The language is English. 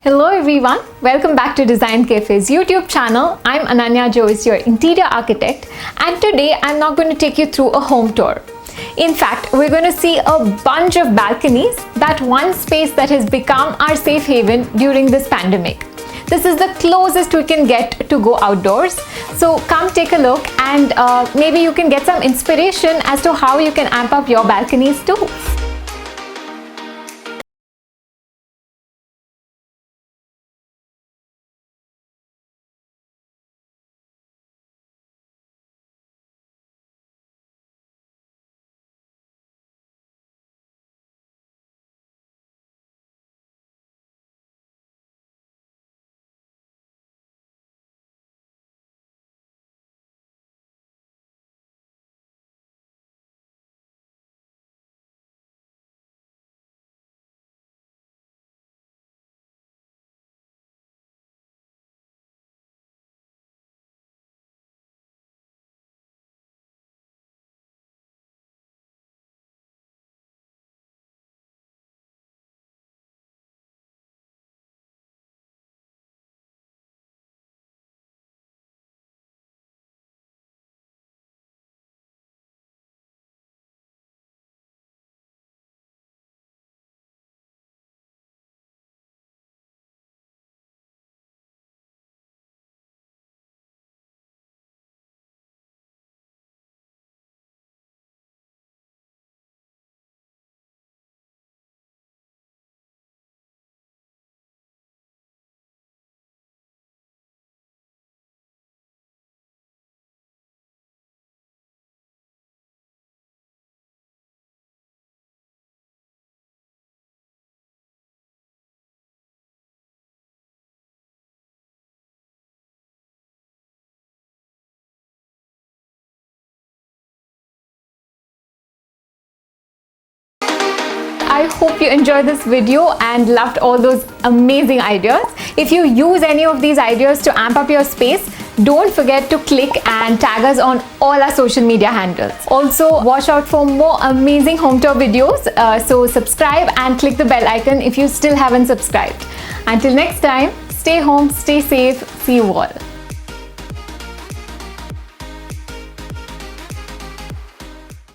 Hello everyone, welcome back to DesignCafe's YouTube channel. I'm Ananya Joyce, your interior architect, and today I'm not going to take you through a home tour. In fact, we're going to see a bunch of balconies, that one space that has become our safe haven during this pandemic. This is the closest we can get to go outdoors. So come take a look and maybe you can get some inspiration as to how you can amp up your balconies too. I hope you enjoyed this video and loved all those amazing ideas. If you use any of these ideas to amp up your space, don't forget to click and tag us on all our social media handles. Also, watch out for more amazing home tour videos. So subscribe and click the bell icon if you still haven't subscribed. Until next time, stay home, stay safe. See you all.